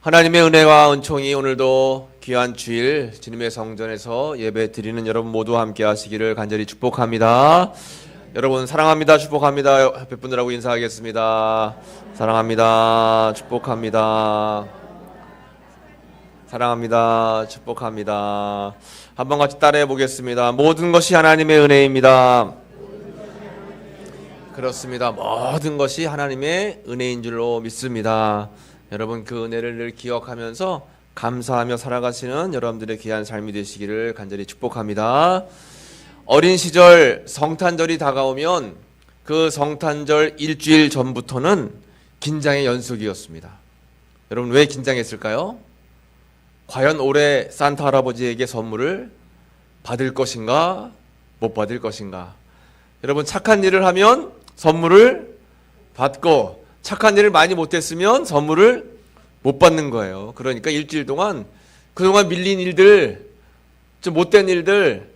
하나님의 은혜와 은총이 오늘도 귀한 주일 주님의 성전에서 예배 드리는 여러분 모두 함께 하시기를 간절히 축복합니다. 여러분 사랑합니다. 축복합니다. 옆에 분들하고 인사하겠습니다. 사랑합니다. 축복합니다. 사랑합니다. 축복합니다. 한번 같이 따라해 보겠습니다. 모든 것이 하나님의 은혜입니다. 그렇습니다. 모든 것이 하나님의 은혜인 줄로 믿습니다. 여러분 그 은혜를 늘 기억하면서 감사하며 살아가시는 여러분들의 귀한 삶이 되시기를 간절히 축복합니다. 어린 시절 성탄절이 다가오면 그 성탄절 일주일 전부터는 긴장의 연속이었습니다. 여러분 왜 긴장했을까요? 과연 올해 산타 할아버지에게 선물을 받을 것인가 못 받을 것인가. 여러분 착한 일을 하면 선물을 받고 착한 일을 많이 못했으면 선물을 못 받는 거예요. 그러니까 일주일 동안 그동안 밀린 일들, 좀 못된 일들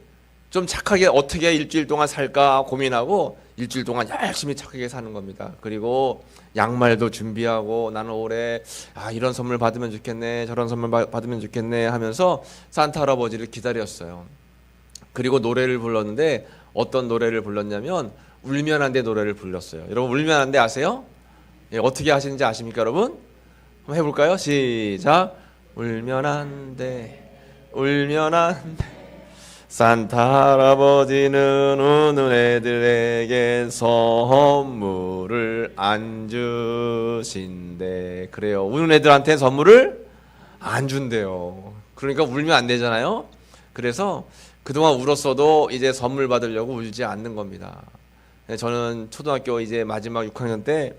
좀 착하게 어떻게 일주일 동안 살까 고민하고 일주일 동안 열심히 착하게 사는 겁니다. 그리고 양말도 준비하고 나는 올해 이런 선물 받으면 좋겠네, 저런 선물 받으면 좋겠네 하면서 산타 할아버지를 기다렸어요. 그리고 노래를 불렀는데 어떤 노래를 불렀냐면 울면 안 돼 노래를 불렀어요. 여러분 울면 안 돼 아세요? 예, 어떻게 하시는지 아십니까 여러분? 한번 해볼까요? 시작. 울면 안 돼, 울면 안 돼. 산타 할아버지는 우는 애들에게 선물을 안 주신대. 그래요. 우는 애들한테 선물을 안 준대요. 그러니까 울면 안 되잖아요. 그래서 그동안 울었어도 이제 선물 받으려고 울지 않는 겁니다. 저는 초등학교 이제 마지막 6학년 때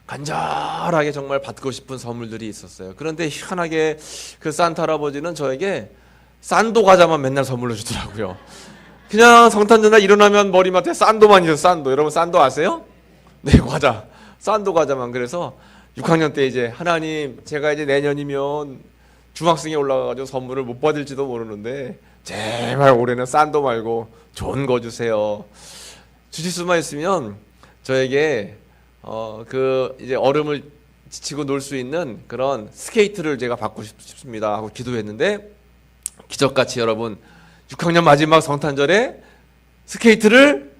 간절하게 정말 받고 싶은 선물들이 있었어요. 그런데 희한하게 그 산타 할아버지는 저에게 싼도 과자만 맨날 선물로 주더라고요. 그냥 성탄절날 일어나면 머리맡에 싼도만 있어요. 싼도. 여러분 싼도 아세요? 네, 과자. 싼도 과자만. 그래서 6학년 때 이제 하나님 제가 이제 내년이면 중학생에 올라가가지고 선물을 못 받을지도 모르는데 제발 올해는 싼도 말고 좋은 거 주세요. 주실 수만 있으면 저에게 그 이제 얼음을 지치고 놀 수 있는 그런 스케이트를 제가 받고 싶습니다 하고 기도했는데 기적같이 여러분 6학년 마지막 성탄절에 스케이트를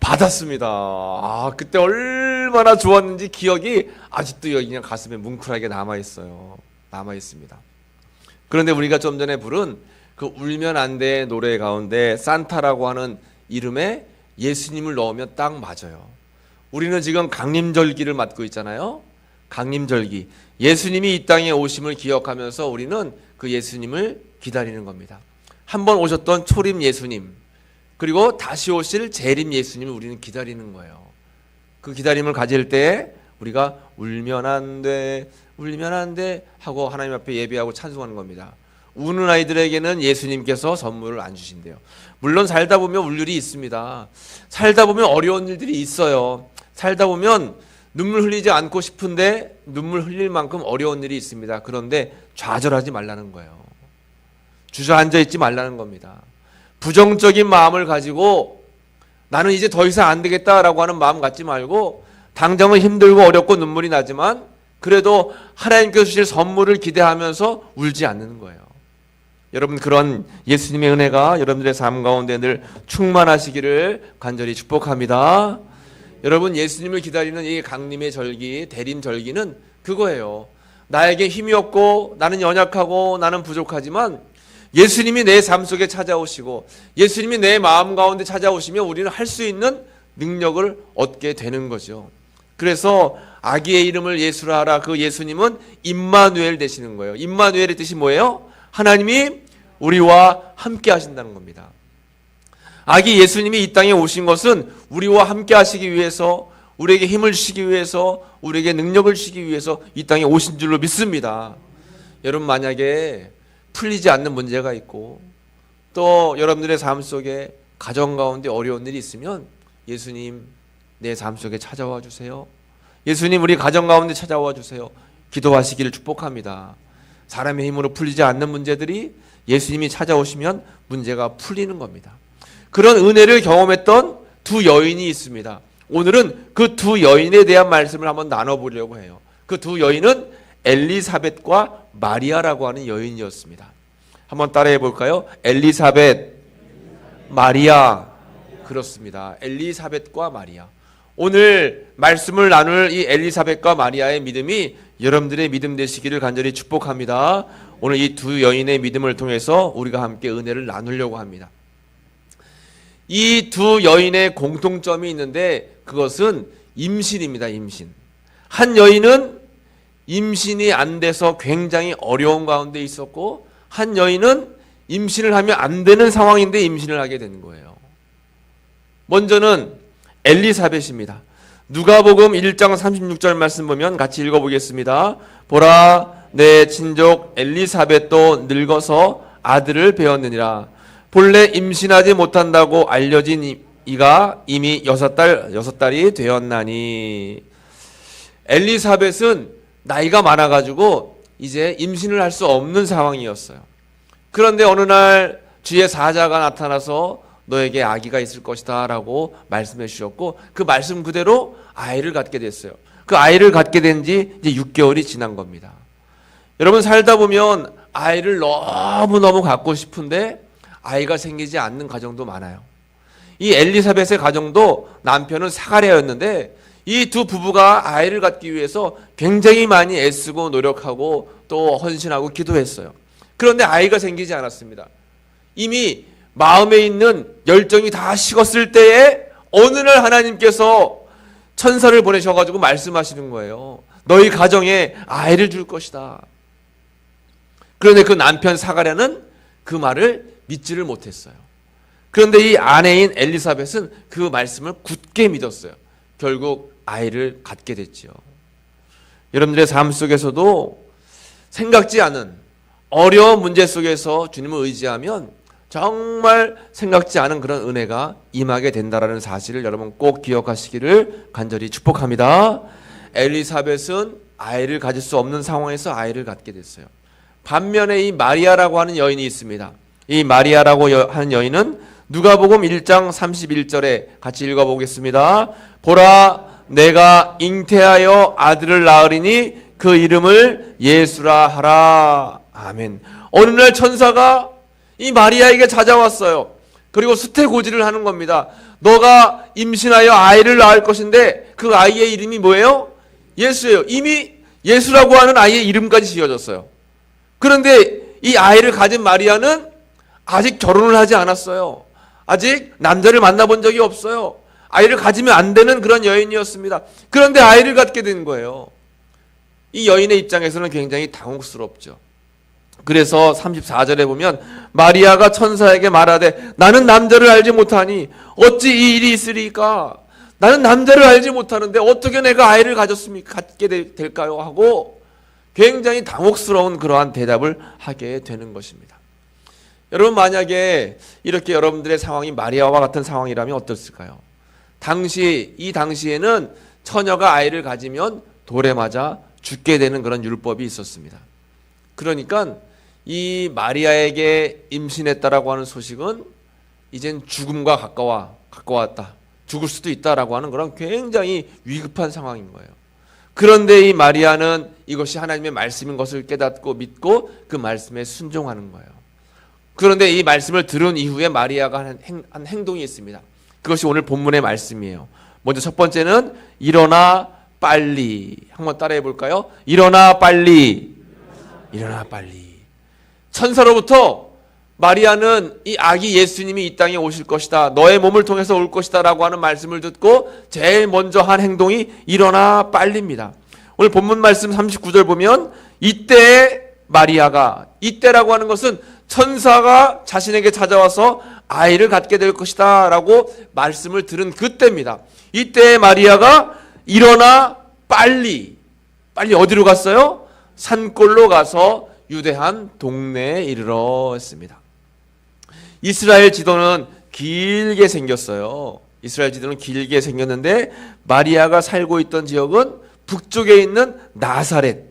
받았습니다. 그때 얼마나 좋았는지 기억이 아직도 여기 그냥 가슴에 뭉클하게 남아있어요. 남아있습니다. 그런데 우리가 좀 전에 부른 그 울면 안 돼 노래 가운데 산타라고 하는 이름에 예수님을 넣으면 딱 맞아요. 우리는 지금 강림절기를 맞고 있잖아요. 강림절기. 예수님이 이 땅에 오심을 기억하면서 우리는 그 예수님을 기다리는 겁니다. 한번 오셨던 초림 예수님, 그리고 다시 오실 재림 예수님을 우리는 기다리는 거예요. 그 기다림을 가질 때 우리가 울면 안 돼, 울면 안 돼 하고 하나님 앞에 예배하고 찬송하는 겁니다. 우는 아이들에게는 예수님께서 선물을 안 주신대요. 물론 살다 보면 울 일이 있습니다. 살다 보면 어려운 일들이 있어요. 살다 보면 눈물 흘리지 않고 싶은데 눈물 흘릴 만큼 어려운 일이 있습니다. 그런데 좌절하지 말라는 거예요. 주저앉아 있지 말라는 겁니다. 부정적인 마음을 가지고 나는 이제 더 이상 안 되겠다라고 하는 마음 갖지 말고 당장은 힘들고 어렵고 눈물이 나지만 그래도 하나님께서 주실 선물을 기대하면서 울지 않는 거예요. 여러분 그런 예수님의 은혜가 여러분들의 삶 가운데 늘 충만하시기를 간절히 축복합니다. 여러분 예수님을 기다리는 이 강림의 절기, 대림 절기는 그거예요. 나에게 힘이 없고 나는 연약하고 나는 부족하지만 예수님이 내 삶 속에 찾아오시고 예수님이 내 마음 가운데 찾아오시면 우리는 할 수 있는 능력을 얻게 되는 거죠. 그래서 아기의 이름을 예수라 하라. 그 예수님은 임마누엘 되시는 거예요. 임마누엘의 뜻이 뭐예요? 하나님이 우리와 함께 하신다는 겁니다. 아기 예수님이 이 땅에 오신 것은 우리와 함께 하시기 위해서, 우리에게 힘을 주시기 위해서, 우리에게 능력을 주시기 위해서 이 땅에 오신 줄로 믿습니다. 여러분 만약에 풀리지 않는 문제가 있고 또 여러분들의 삶 속에 가정 가운데 어려운 일이 있으면 예수님 내 삶 속에 찾아와 주세요. 예수님 우리 가정 가운데 찾아와 주세요. 기도하시기를 축복합니다. 사람의 힘으로 풀리지 않는 문제들이 예수님이 찾아오시면 문제가 풀리는 겁니다. 그런 은혜를 경험했던 두 여인이 있습니다. 오늘은 그 두 여인에 대한 말씀을 한번 나눠보려고 해요. 그 두 여인은 엘리사벳과 마리아라고 하는 여인이었습니다. 한번 따라해 볼까요? 엘리사벳, 마리아. 그렇습니다. 엘리사벳과 마리아. 오늘 말씀을 나눌 이 엘리사벳과 마리아의 믿음이 여러분들의 믿음 되시기를 간절히 축복합니다. 오늘 이 두 여인의 믿음을 통해서 우리가 함께 은혜를 나누려고 합니다. 이 두 여인의 공통점이 있는데 그것은 임신입니다. 임신. 한 여인은 임신이 안 돼서 굉장히 어려운 가운데 있었고, 한 여인은 임신을 하면 안 되는 상황인데 임신을 하게 되는 거예요. 먼저는 엘리사벳입니다. 누가복음 1장 36절 말씀 보면 같이 읽어보겠습니다. 보라, 내 친족 엘리사벳도 늙어서 아들을 배웠느니라. 본래 임신하지 못한다고 알려진 이가 이미 6달이 되었나니. 엘리사벳은 나이가 많아가지고 이제 임신을 할 수 없는 상황이었어요. 그런데 어느 날 주의 사자가 나타나서 너에게 아기가 있을 것이다 라고 말씀해 주셨고, 그 말씀 그대로 아이를 갖게 됐어요. 그 아이를 갖게 된 지 이제 6개월이 지난 겁니다. 여러분, 살다 보면 아이를 너무너무 갖고 싶은데 아이가 생기지 않는 가정도 많아요. 이 엘리사벳의 가정도 남편은 사가랴였는데 이 두 부부가 아이를 갖기 위해서 굉장히 많이 애쓰고 노력하고 또 헌신하고 기도했어요. 그런데 아이가 생기지 않았습니다. 이미 마음에 있는 열정이 다 식었을 때에 어느 날 하나님께서 천사를 보내셔가지고 말씀하시는 거예요. 너희 가정에 아이를 줄 것이다. 그런데 그 남편 사가랴는 그 말을 믿지를 못했어요. 그런데 이 아내인 엘리사벳은 그 말씀을 굳게 믿었어요. 결국 아이를 갖게 됐지요. 여러분들의 삶 속에서도 생각지 않은 어려운 문제 속에서 주님을 의지하면 정말 생각지 않은 그런 은혜가 임하게 된다는 사실을 여러분 꼭 기억하시기를 간절히 축복합니다. 엘리사벳은 아이를 가질 수 없는 상황에서 아이를 갖게 됐어요. 반면에 이 마리아라고 하는 여인이 있습니다. 이 마리아라고 하는 여인은 누가복음 1장 31절에 같이 읽어보겠습니다. 보라, 내가 잉태하여 아들을 낳으리니 그 이름을 예수라 하라. 아멘. 어느 날 천사가 이 마리아에게 찾아왔어요. 그리고 수태고지를 하는 겁니다. 너가 임신하여 아이를 낳을 것인데 그 아이의 이름이 뭐예요? 예수예요. 이미 예수라고 하는 아이의 이름까지 지어졌어요. 그런데 이 아이를 가진 마리아는 아직 결혼을 하지 않았어요. 아직 남자를 만나본 적이 없어요. 아이를 가지면 안 되는 그런 여인이었습니다. 그런데 아이를 갖게 된 거예요. 이 여인의 입장에서는 굉장히 당혹스럽죠. 그래서 34절에 보면 마리아가 천사에게 말하되 나는 남자를 알지 못하니 어찌 이 일이 있으리까? 나는 남자를 알지 못하는데 어떻게 내가 아이를 갖게 될까요? 하고 굉장히 당혹스러운 그러한 대답을 하게 되는 것입니다. 여러분, 만약에 이렇게 여러분들의 상황이 마리아와 같은 상황이라면 어떻을까요? 이 당시에는 처녀가 아이를 가지면 돌에 맞아 죽게 되는 그런 율법이 있었습니다. 그러니까 이 마리아에게 임신했다라고 하는 소식은 이젠 죽음과 가까웠다. 죽을 수도 있다라고 하는 그런 굉장히 위급한 상황인 거예요. 그런데 이 마리아는 이것이 하나님의 말씀인 것을 깨닫고 믿고 그 말씀에 순종하는 거예요. 그런데 이 말씀을 들은 이후에 마리아가 한 행동이 있습니다. 그것이 오늘 본문의 말씀이에요. 먼저 첫 번째는 일어나 빨리. 한번 따라해 볼까요? 일어나 빨리. 일어나 빨리. 천사로부터 마리아는 이 아기 예수님이 이 땅에 오실 것이다. 너의 몸을 통해서 올 것이다 라고 하는 말씀을 듣고 제일 먼저 한 행동이 일어나 빨리입니다. 오늘 본문 말씀 39절 보면 이때 마리아가, 이때라고 하는 것은 천사가 자신에게 찾아와서 아이를 갖게 될 것이다 라고 말씀을 들은 그때입니다. 이때 마리아가 일어나 빨리 어디로 갔어요? 산골로 가서 유대한 동네에 이르러 했습니다. 이스라엘 지도는 길게 생겼어요. 이스라엘 지도는 길게 생겼는데 마리아가 살고 있던 지역은 북쪽에 있는 나사렛.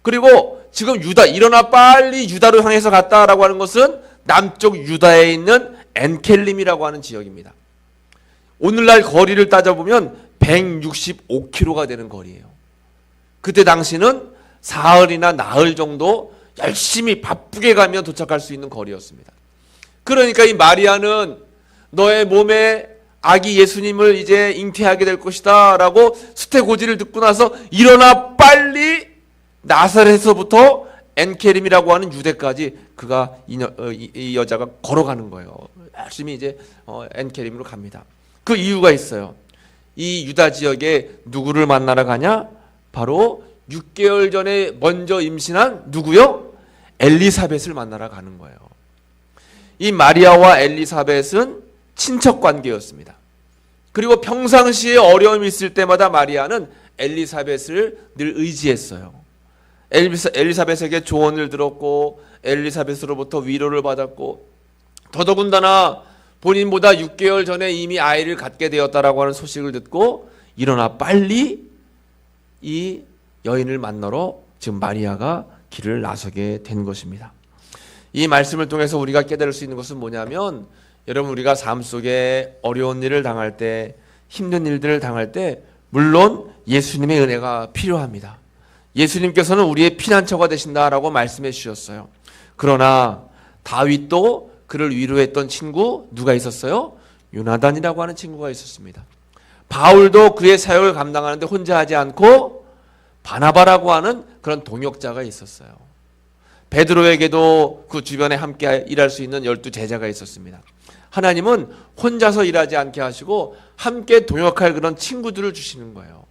그리고 지금 일어나 빨리 유다로 향해서 갔다라고 하는 것은 남쪽 유다에 있는 엔켈림이라고 하는 지역입니다. 오늘날 거리를 따져보면 165km가 되는 거리예요. 그때 당시는 사흘이나 나흘 정도 열심히 바쁘게 가면 도착할 수 있는 거리였습니다. 그러니까 이 마리아는 너의 몸에 아기 예수님을 이제 잉태하게 될 것이다 라고 수태고지를 듣고 나서 일어나 빨리 나사렛에서부터 엔케림이라고 하는 유대까지 그가 이 여자가 걸어가는 거예요. 열심히 이제 엔케림으로 갑니다. 그 이유가 있어요. 이 유다 지역에 누구를 만나러 가냐? 바로 6개월 전에 먼저 임신한 누구요? 엘리사벳을 만나러 가는 거예요. 이 마리아와 엘리사벳은 친척 관계였습니다. 그리고 평상시에 어려움이 있을 때마다 마리아는 엘리사벳을 늘 의지했어요. 엘리사벳에게 조언을 들었고 엘리사벳으로부터 위로를 받았고 더더군다나 본인보다 6개월 전에 이미 아이를 갖게 되었다라고 하는 소식을 듣고 일어나 빨리 이 여인을 만나러 지금 마리아가 길을 나서게 된 것입니다. 이 말씀을 통해서 우리가 깨달을 수 있는 것은 뭐냐면 여러분 우리가 삶 속에 어려운 일을 당할 때 힘든 일들을 당할 때 물론 예수님의 은혜가 필요합니다. 예수님께서는 우리의 피난처가 되신다라고 말씀해 주셨어요. 그러나 다윗도 그를 위로했던 친구 누가 있었어요? 요나단이라고 하는 친구가 있었습니다. 바울도 그의 사역을 감당하는데 혼자 하지 않고 바나바라고 하는 그런 동역자가 있었어요. 베드로에게도 그 주변에 함께 일할 수 있는 12제자가 있었습니다. 하나님은 혼자서 일하지 않게 하시고 함께 동역할 그런 친구들을 주시는 거예요.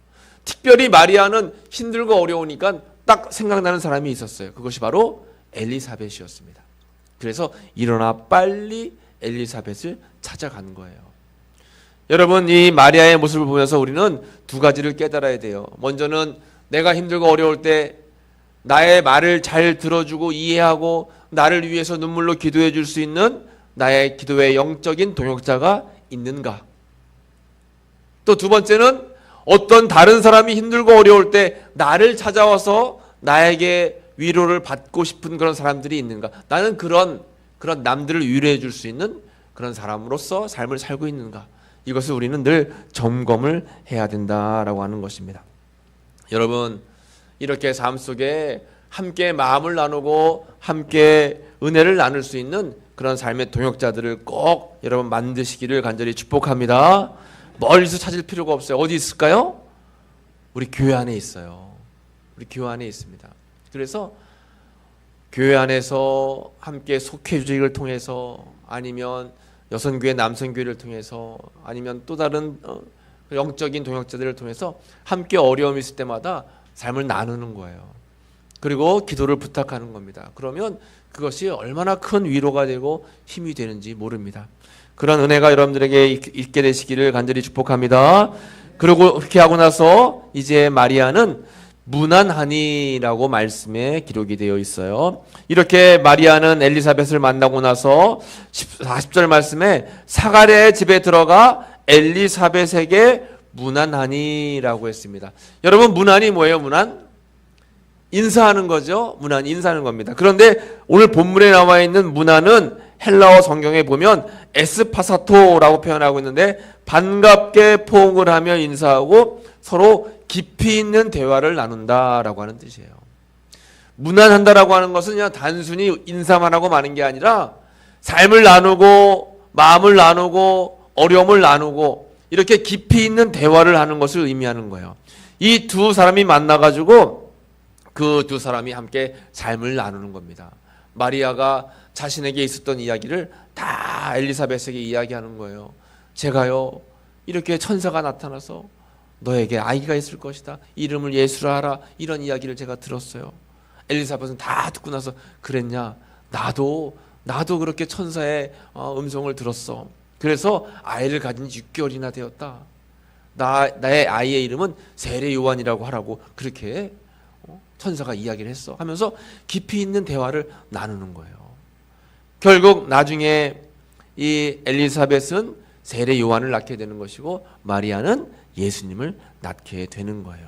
특별히 마리아는 힘들고 어려우니까 딱 생각나는 사람이 있었어요. 그것이 바로 엘리사벳이었습니다. 그래서 일어나 빨리 엘리사벳을 찾아간 거예요. 여러분 이 마리아의 모습을 보면서 우리는 두 가지를 깨달아야 돼요. 먼저는 내가 힘들고 어려울 때 나의 말을 잘 들어주고 이해하고 나를 위해서 눈물로 기도해 줄 수 있는 나의 기도의 영적인 동역자가 있는가? 또 두 번째는 어떤 다른 사람이 힘들고 어려울 때 나를 찾아와서 나에게 위로를 받고 싶은 그런 사람들이 있는가? 나는 그런 남들을 위로해 줄 수 있는 그런 사람으로서 삶을 살고 있는가? 이것을 우리는 늘 점검을 해야 된다라고 하는 것입니다. 여러분 이렇게 삶 속에 함께 마음을 나누고 함께 은혜를 나눌 수 있는 그런 삶의 동역자들을 꼭 여러분 만드시기를 간절히 축복합니다. 멀리서 찾을 필요가 없어요. 어디 있을까요? 우리 교회 안에 있어요. 우리 교회 안에 있습니다. 그래서 교회 안에서 함께 속회주직을 통해서 아니면 여성교회 남성교회를 통해서 아니면 또 다른 영적인 동역자들을 통해서 함께 어려움이 있을 때마다 삶을 나누는 거예요. 그리고 기도를 부탁하는 겁니다. 그러면 그것이 얼마나 큰 위로가 되고 힘이 되는지 모릅니다. 그런 은혜가 여러분들에게 있게 되시기를 간절히 축복합니다. 그리고 그렇게 하고 나서 이제 마리아는 무난하니라고 말씀에 기록이 되어 있어요. 이렇게 마리아는 엘리사벳을 만나고 나서 40절 말씀에 사가랴의 집에 들어가 엘리사벳에게 무난하니라고 했습니다. 여러분 무난이 뭐예요? 무난? 인사하는 거죠. 무난 인사하는 겁니다. 그런데 오늘 본문에 나와 있는 무난은 헬라어 성경에 보면 에스파사토라고 표현하고 있는데 반갑게 포옹을 하며 인사하고 서로 깊이 있는 대화를 나눈다라고 하는 뜻이에요. 무난한다라고 하는 것은 그냥 단순히 인사만 하고 마는 게 아니라 삶을 나누고 마음을 나누고 어려움을 나누고 이렇게 깊이 있는 대화를 하는 것을 의미하는 거예요. 이 두 사람이 만나가지고 그 두 사람이 함께 삶을 나누는 겁니다. 마리아가 자신에게 있었던 이야기를 다 엘리사벳에게 이야기하는 거예요. 제가요 이렇게 천사가 나타나서 너에게 아이가 있을 것이다. 이름을 예수라 하라. 이런 이야기를 제가 들었어요. 엘리사벳은 다 듣고 나서 그랬냐? 나도 그렇게 천사의 음성을 들었어. 그래서 아이를 가진 지 6개월이나 되었다. 나의 아이의 이름은 세례 요한이라고 하라고 그렇게 천사가 이야기를 했어. 하면서 깊이 있는 대화를 나누는 거예요. 결국 나중에 이 엘리사벳은 세례 요한을 낳게 되는 것이고 마리아는 예수님을 낳게 되는 거예요.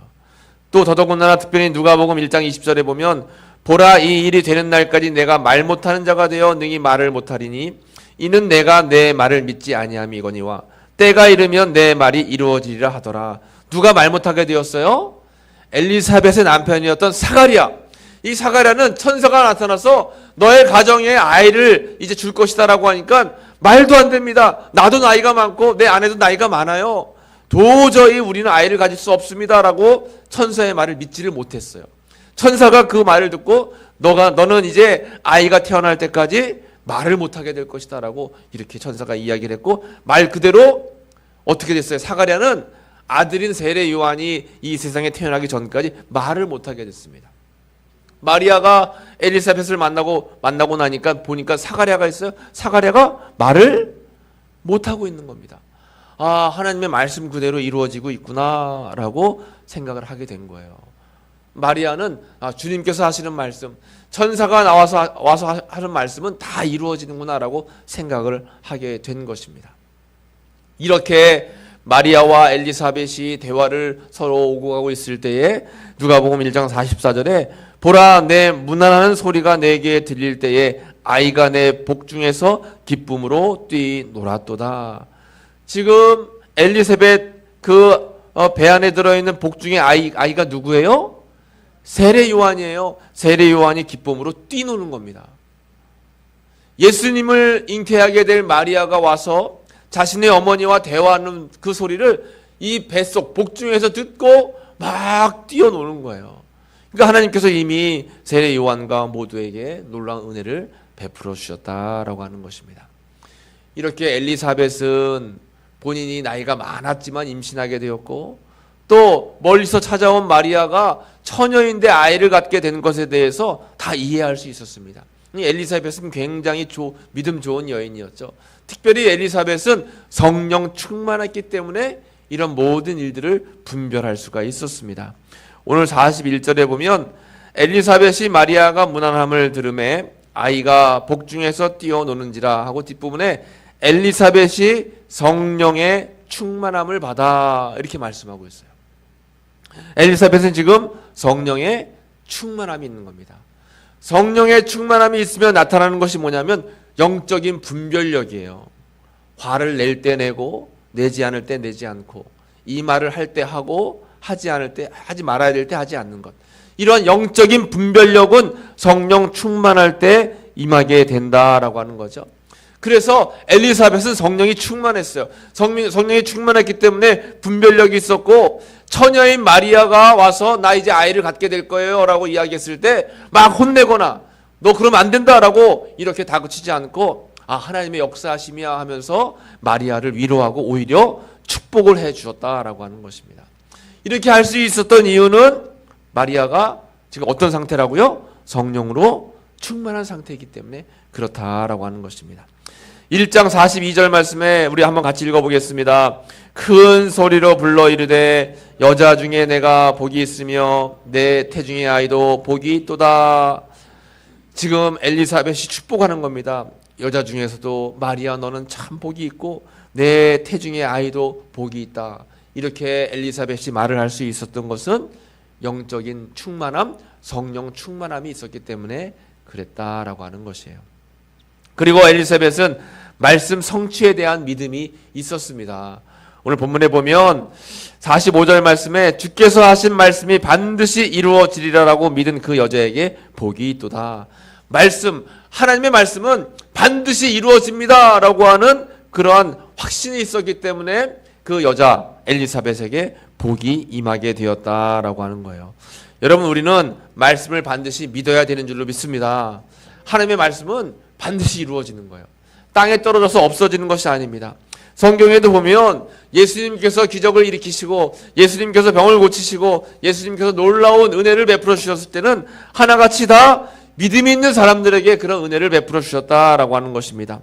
또 더더군다나 특별히 누가복음 1장 20절에 보면 보라 이 일이 되는 날까지 내가 말 못하는 자가 되어 능히 말을 못하리니 이는 내가 내 말을 믿지 아니함이거니와 때가 이르면 내 말이 이루어지리라 하더라. 누가 말 못하게 되었어요? 엘리사벳의 남편이었던 사가랴. 이 사가랴는 천사가 나타나서 너의 가정에 아이를 이제 줄 것이다라고 하니까 말도 안 됩니다. 나도 나이가 많고 내 아내도 나이가 많아요. 도저히 우리는 아이를 가질 수 없습니다라고 천사의 말을 믿지를 못했어요. 천사가 그 말을 듣고 너는 이제 아이가 태어날 때까지 말을 못하게 될 것이다라고 이렇게 천사가 이야기를 했고, 말 그대로 어떻게 됐어요? 사가랴는 아들인 세례 요한이 이 세상에 태어나기 전까지 말을 못하게 됐습니다. 마리아가 엘리사벳을 만나고 나니까 보니까 사가랴가 있어요. 사가랴가 말을 못하고 있는 겁니다. 아, 하나님의 말씀 그대로 이루어지고 있구나라고 생각을 하게 된 거예요. 마리아는 주님께서 하시는 말씀, 천사가 와서 하는 말씀은 다 이루어지는구나라고 생각을 하게 된 것입니다. 이렇게 마리아와 엘리사벳이 대화를 서로 오고 가고 있을 때에 누가복음 1장 44절에 보라, 내 문안하는 소리가 내게 들릴 때에 아이가 내 복중에서 기쁨으로 뛰놀았도다. 지금 엘리사벳 배 안에 들어있는 복중의 아이가 누구예요? 세례 요한이에요. 세례 요한이 기쁨으로 뛰노는 겁니다. 예수님을 잉태하게 될 마리아가 와서 자신의 어머니와 대화하는 그 소리를 이 뱃속 복중에서 듣고 막 뛰어노는 거예요. 그러니까 하나님께서 이미 세례 요한과 모두에게 놀라운 은혜를 베풀어 주셨다라고 하는 것입니다. 이렇게 엘리사벳은 본인이 나이가 많았지만 임신하게 되었고, 또 멀리서 찾아온 마리아가 처녀인데 아이를 갖게 된 것에 대해서 다 이해할 수 있었습니다. 엘리사벳은 굉장히 믿음 좋은 여인이었죠. 특별히 엘리사벳은 성령 충만했기 때문에 이런 모든 일들을 분별할 수가 있었습니다. 오늘 41절에 보면 엘리사벳이 마리아가 문안함을 들음에 아이가 복중에서 뛰어노는지라 하고 뒷부분에 엘리사벳이 성령의 충만함을 받아 이렇게 말씀하고 있어요. 엘리사벳은 지금 성령의 충만함이 있는 겁니다. 성령의 충만함이 있으면 나타나는 것이 뭐냐면 영적인 분별력이에요. 화를 낼 때 내고 내지 않을 때 내지 않고, 이 말을 할 때 하고 하지 않을 때 하지 말아야 될 때 하지 않는 것. 이런 영적인 분별력은 성령 충만할 때 임하게 된다라고 하는 거죠. 그래서 엘리사벳은 성령이 충만했어요. 성령이 충만했기 때문에 분별력이 있었고, 처녀인 마리아가 와서 나 이제 아이를 갖게 될 거예요 라고 이야기했을 때 막 혼내거나 너 그러면 안 된다라고 이렇게 다그치지 않고, 하나님의 역사하심이야 하면서 마리아를 위로하고 오히려 축복을 해 주셨다라고 하는 것입니다. 이렇게 할 수 있었던 이유는 마리아가 지금 어떤 상태라고요? 성령으로 충만한 상태이기 때문에 그렇다라고 하는 것입니다. 1장 42절 말씀에 우리 한번 같이 읽어보겠습니다. 큰 소리로 불러 이르되 여자 중에 내가 복이 있으며 내 태중의 아이도 복이 있도다. 지금 엘리사벳이 축복하는 겁니다. 여자 중에서도 마리아 너는 참 복이 있고 내 태중의 아이도 복이 있다. 이렇게 엘리사벳이 말을 할 수 있었던 것은 영적인 충만함, 성령 충만함이 있었기 때문에 그랬다라고 하는 것이에요. 그리고 엘리사벳은 말씀 성취에 대한 믿음이 있었습니다. 오늘 본문에 보면 45절 말씀에 주께서 하신 말씀이 반드시 이루어지리라라고 믿은 그 여자에게 복이 있도다. 말씀, 하나님의 말씀은 반드시 이루어집니다 라고 하는 그러한 확신이 있었기 때문에 그 여자 엘리사벳에게 복이 임하게 되었다라고 하는 거예요. 여러분, 우리는 말씀을 반드시 믿어야 되는 줄로 믿습니다. 하나님의 말씀은 반드시 이루어지는 거예요. 땅에 떨어져서 없어지는 것이 아닙니다. 성경에도 보면 예수님께서 기적을 일으키시고 예수님께서 병을 고치시고 예수님께서 놀라운 은혜를 베풀어 주셨을 때는 하나같이 다 믿음이 있는 사람들에게 그런 은혜를 베풀어 주셨다라고 하는 것입니다.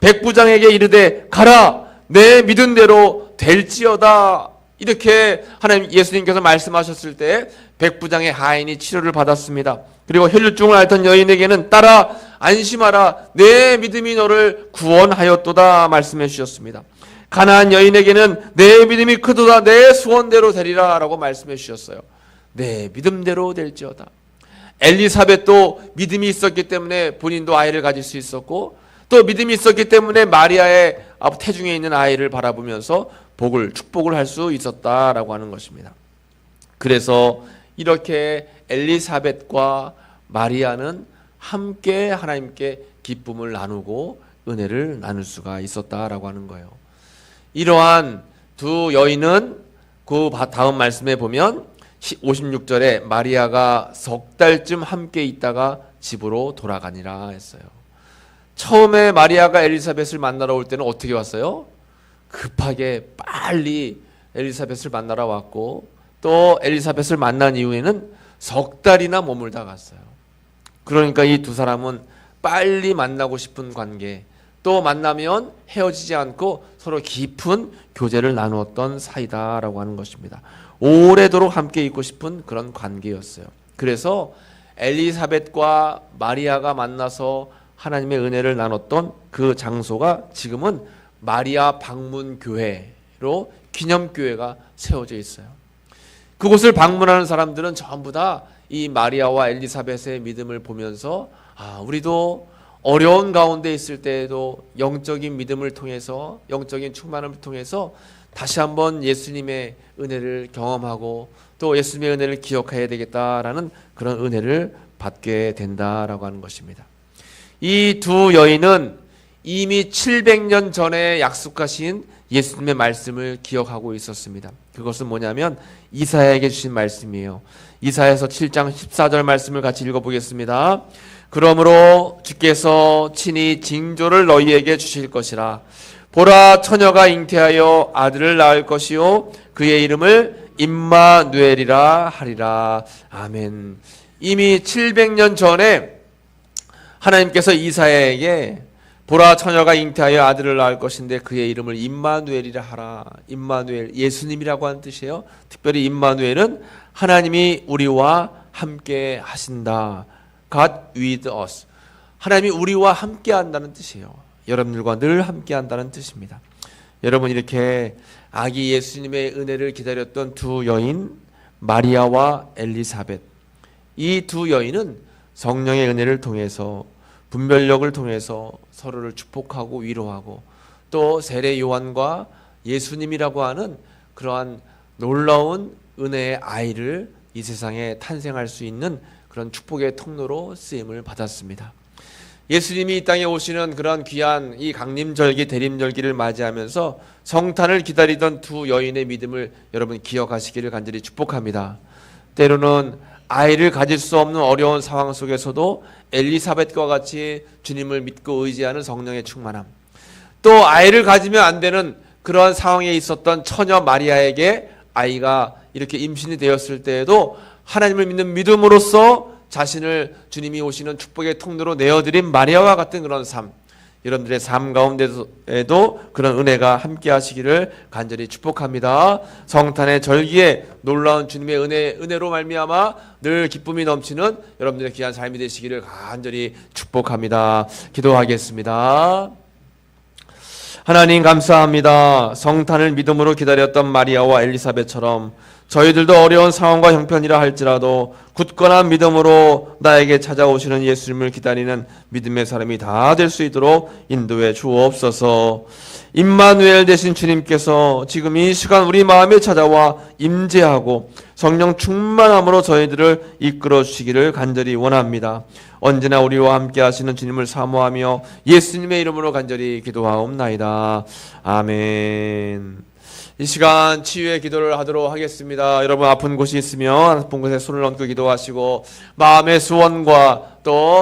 백부장에게 이르되 가라 내 믿은 대로 될지어다. 이렇게 하나님 예수님께서 말씀하셨을 때 백부장의 하인이 치료를 받았습니다. 그리고 혈류증을 앓던 여인에게는 따라 안심하라 내 믿음이 너를 구원하였도다 말씀해 주셨습니다. 가나안 여인에게는 내 믿음이 크도다 내 소원대로 되리라 라고 말씀해 주셨어요. 내 믿음대로 될지어다. 엘리사벳도 믿음이 있었기 때문에 본인도 아이를 가질 수 있었고, 또 믿음이 있었기 때문에 마리아의 태중에 있는 아이를 바라보면서 축복을 할 수 있었다라고 하는 것입니다. 그래서 이렇게 엘리사벳과 마리아는 함께 하나님께 기쁨을 나누고 은혜를 나눌 수가 있었다라고 하는 거예요. 이러한 두 여인은 그 다음 말씀에 보면 56절에 마리아가 석 달쯤 함께 있다가 집으로 돌아가니라 했어요. 처음에 마리아가 엘리사벳을 만나러 올 때는 어떻게 왔어요? 급하게 빨리 엘리사벳을 만나러 왔고, 또 엘리사벳을 만난 이후에는 석 달이나 머물다 갔어요. 그러니까 이 두 사람은 빨리 만나고 싶은 관계, 또 만나면 헤어지지 않고 서로 깊은 교제를 나누었던 사이다라고 하는 것입니다. 오래도록 함께 있고 싶은 그런 관계였어요. 그래서 엘리사벳과 마리아가 만나서 하나님의 은혜를 나눴던 그 장소가 지금은 마리아 방문교회로 기념교회가 세워져 있어요. 그곳을 방문하는 사람들은 전부 다 이 마리아와 엘리사벳의 믿음을 보면서 우리도 어려운 가운데 있을 때에도 영적인 믿음을 통해서, 영적인 충만함을 통해서 다시 한번 예수님의 은혜를 경험하고 또 예수님의 은혜를 기억해야 되겠다라는 그런 은혜를 받게 된다라고 하는 것입니다. 이 두 여인은 이미 700년 전에 약속하신 예수님의 말씀을 기억하고 있었습니다. 그것은 뭐냐면 이사야에게 주신 말씀이에요. 이사야서 7장 14절 말씀을 같이 읽어보겠습니다. 그러므로 주께서 친히 징조를 너희에게 주실 것이라. 보라, 처녀가 잉태하여 아들을 낳을 것이요 그의 이름을 임마누엘이라 하리라. 아멘. 이미 700년 전에 하나님께서 이사야에게 보라, 처녀가 잉태하여 아들을 낳을 것인데 그의 이름을 임마누엘이라 하라. 임마누엘, 예수님이라고 하는 뜻이에요. 특별히 임마누엘은 하나님이 우리와 함께 하신다. God with us. 하나님이 우리와 함께 한다는 뜻이에요. 여러분들과 늘 함께 한다는 뜻입니다. 여러분, 이렇게 아기 예수님의 은혜를 기다렸던 두 여인 마리아와 엘리사벳, 이 두 여인은 성령의 은혜를 통해서, 분별력을 통해서 서로를 축복하고 위로하고, 또 세례 요한과 예수님이라고 하는 그러한 놀라운 은혜의 아이를 이 세상에 탄생할 수 있는 그런 축복의 통로로 쓰임을 받았습니다. 예수님이 이 땅에 오시는 그런 귀한 이 강림절기, 대림절기를 맞이하면서 성탄을 기다리던 두 여인의 믿음을 여러분 기억하시기를 간절히 축복합니다. 때로는 아이를 가질 수 없는 어려운 상황 속에서도 엘리사벳과 같이 주님을 믿고 의지하는 성령의 충만함, 또 아이를 가지면 안 되는 그러한 상황에 있었던 처녀 마리아에게 아이가 이렇게 임신이 되었을 때에도 하나님을 믿는 믿음으로써 자신을 주님이 오시는 축복의 통로로 내어드린 마리아와 같은 그런 삶, 여러분들의 삶 가운데에도 그런 은혜가 함께 하시기를 간절히 축복합니다. 성탄의 절기에 놀라운 주님의 은혜로 말미암아 늘 기쁨이 넘치는 여러분들의 귀한 삶이 되시기를 간절히 축복합니다. 기도하겠습니다. 하나님 감사합니다. 성탄을 믿음으로 기다렸던 마리아와 엘리사벳처럼 저희들도 어려운 상황과 형편이라 할지라도 굳건한 믿음으로 나에게 찾아오시는 예수님을 기다리는 믿음의 사람이 다 될 수 있도록 인도해 주옵소서. 임마누엘 되신 주님께서 지금 이 시간 우리 마음에 찾아와 임재하고 성령 충만함으로 저희들을 이끌어 주시기를 간절히 원합니다. 언제나 우리와 함께 하시는 주님을 사모하며 예수님의 이름으로 간절히 기도하옵나이다. 아멘. 이 시간 치유의 기도를 하도록 하겠습니다. 여러분 아픈 곳이 있으면 아픈 곳에 손을 얹고 기도하시고 마음의 소원과 또